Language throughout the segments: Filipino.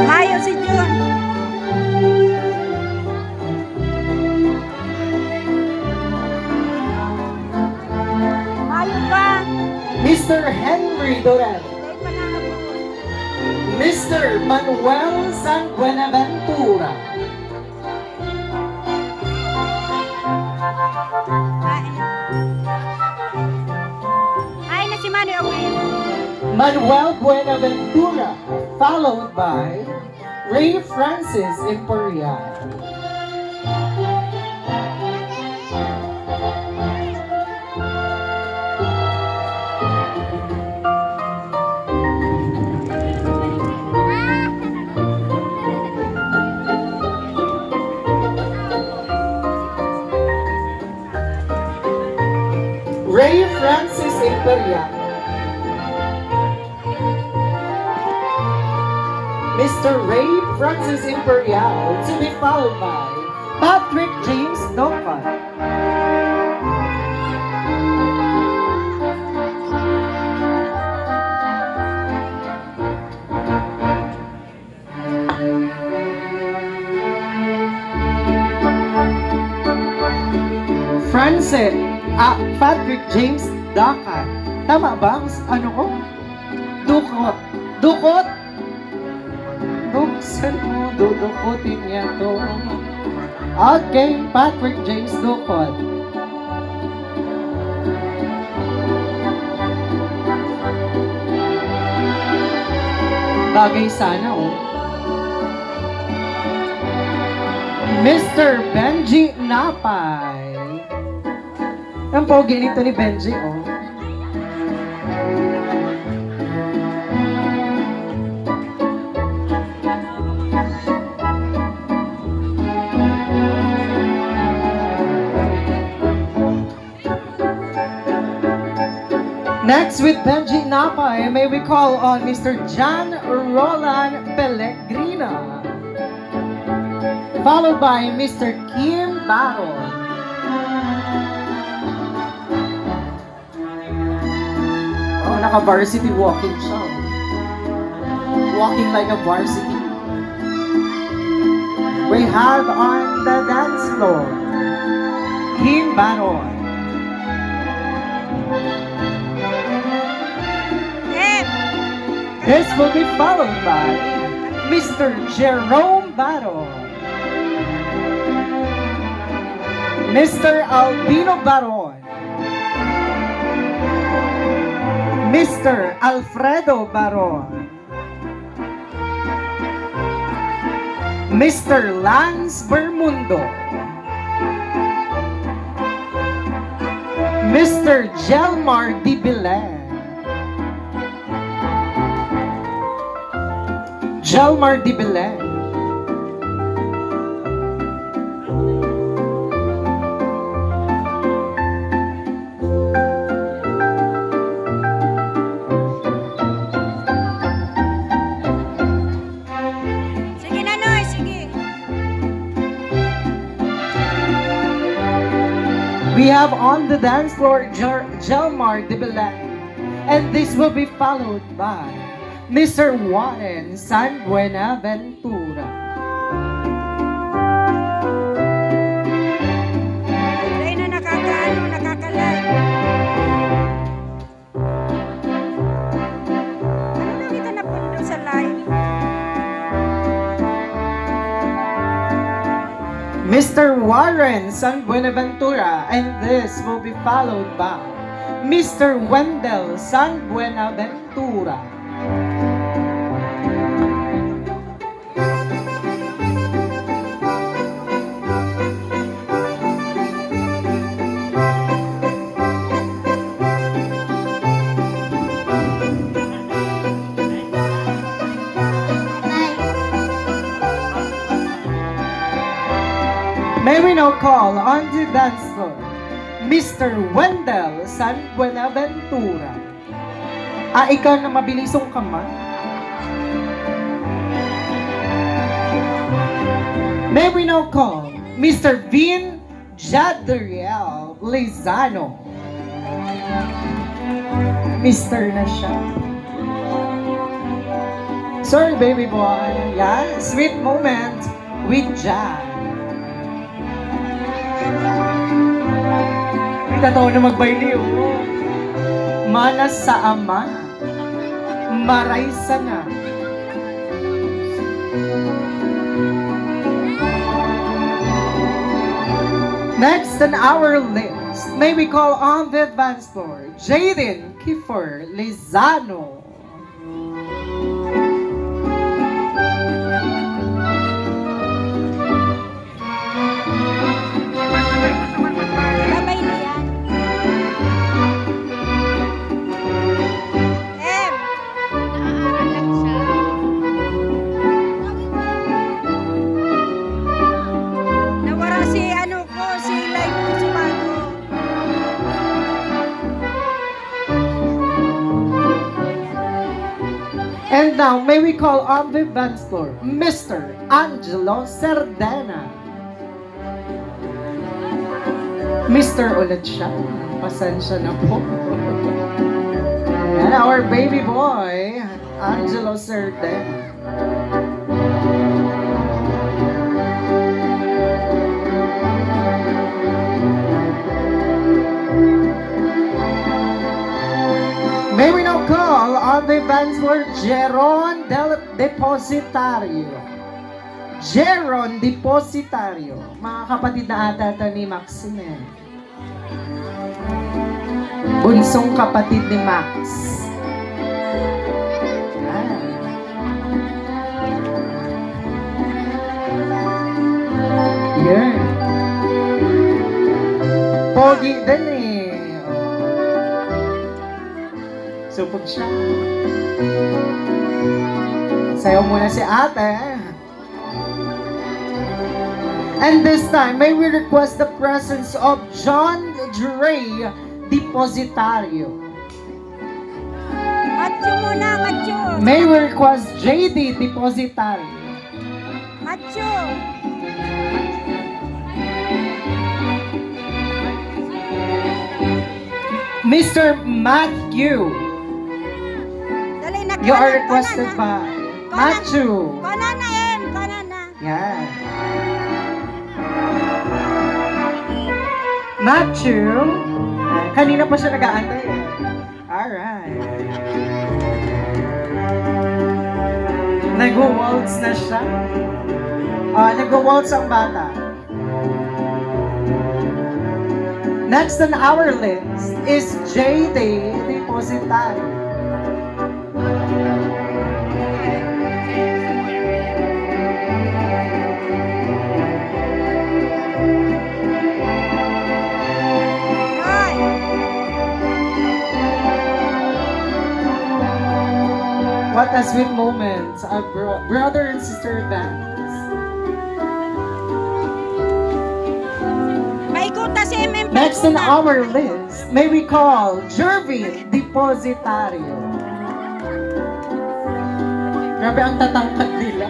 Mayo si Jun. Mayo pa. Mr. Henry Doran, Dahil pa nakapun. Mr. Manuel San Buenaventura, Ay na si Manny Awin. Manuel Buenaventura, followed by Ray Francis Imperial. Ray Francis Imperial. Mr. Ray Francis Imperial, to be followed by Patrick James Dokan. Patrick James Dokan. Tama ba? Ano ko? Dukot. Dukot? Duksan mo, dudukutin niya to. Okay, Patrick James Dukot. Bagay sana, oh. Mr. Benji Napay. Ang pogi nito ni Benji, oh. Next with Benji Napay, may we call on Mr. John Roland Pellegrina, followed by Mr. Kim Baron. Oh, naka-varsity walking siya. Walking like a varsity. We have on the dance floor, Kim Baron. This will be followed by Mr. Jerome Baron, Mr. Albino Baron, Mr. Alfredo Baron, Mr. Lance Bermundo, Mr. Jelmar Di Bilen, Jelmar Di Bilen, Sige na, Noy. Sige. we have on the dance floor Jelmar Di Bilen, and this will be followed by Mr. Warren San Buenaventura. Ay na nakakalat. Ano daw kita napundo sa live? Mr. Warren San Buenaventura, and this will be followed by Mr. Wendell San Buenaventura. May we now call on the dance floor Mr. Wendell San Buenaventura. Ikaw na mabilisong kama. May we now call Mr. Vin Jadriel Lizano. Mr. na siya. Sorry, baby boy. Yeah, sweet moment with Jack. May tataw na magbayli, oh. Manas sa ama, maray sa na. Next on our list, may we call on the advance floor, Jaden Kiefer Lizano. Babay na yan. Em. Naaaral lang siya. Nawara si ano ko, si live ko sumago. And now, may we call on the advance floor, Mr. Angelo Cerdena. Mr. ulit siya. Pasensya na po. And our baby boy, Angelo Cerdena. May we now call on the advance floor, Jeron Depositario. Jeron Depositario. Mga kapatid na ata ito ni Maxine. Bunsong kapatid ni Max. Ah. Yan. Pogi din eh. Supog siya. Sayaw muna si ate. And this time, may we request the presence of John Dre Depositario. Macho muna, macho. May we request JD Depositario. Macho. Mr. Matthew, Dali na. you are requested by Matthew. Kana na, Em. Kana na. Yeah. Matthew, kanina pa siya nag-aantay eh. Alright. Nag-waltz na siya. Nag-waltz ang bata. Next on our list is JD Depositario. Hoy. What a sweet moment, our brother and sister bands. Maikuta si MM. Next on our list, may we call Jervin Depositario. Grabe ang tatangkad nila.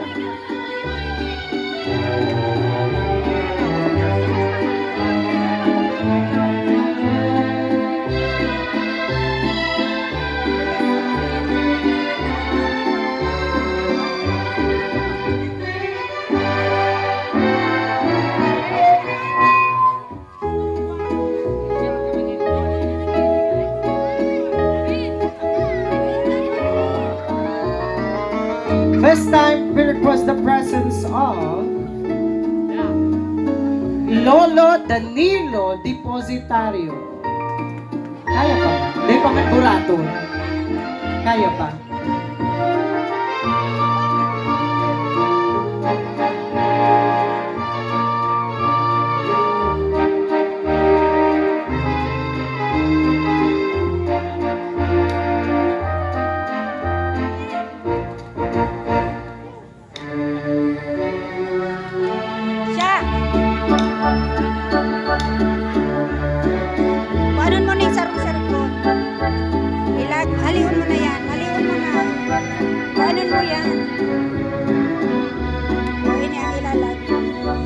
This time, we request the presence of Lolo Danilo Depositario. Kaya pa? Hindi pa man burato. Kaya pa? Siya. Paano mo na yung sarong-sarong ko? Halihon mo na yan. Halihon mo na. Paano mo yan? O, ini ang ilalag.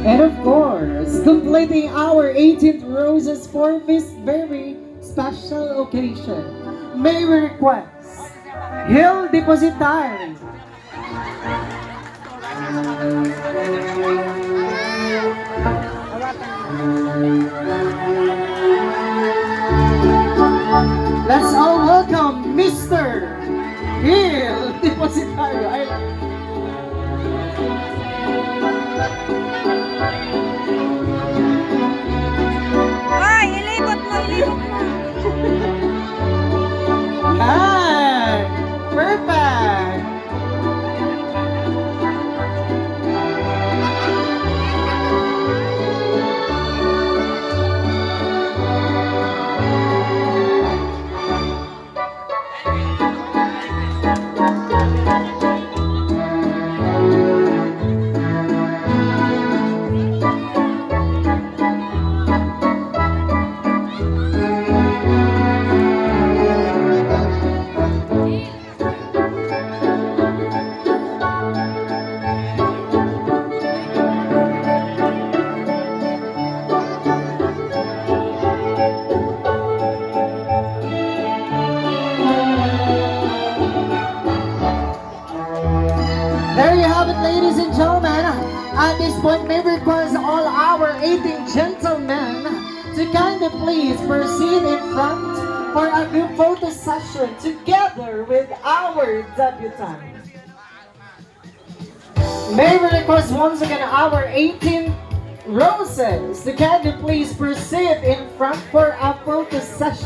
And of course, completing our 18th roses for this very special occasion, may we request Hill Depositary. Let's all welcome Mr. Hill Depositario. Ay, ilibot mo, ilibot mo. Hi! Perfect! There you have it, ladies and gentlemen. At this point, may we request all our 18 gentlemen to kindly please proceed in front for a group photo session together with our debutante. May we request once again our 18 roses to kindly please proceed in front for a photo session.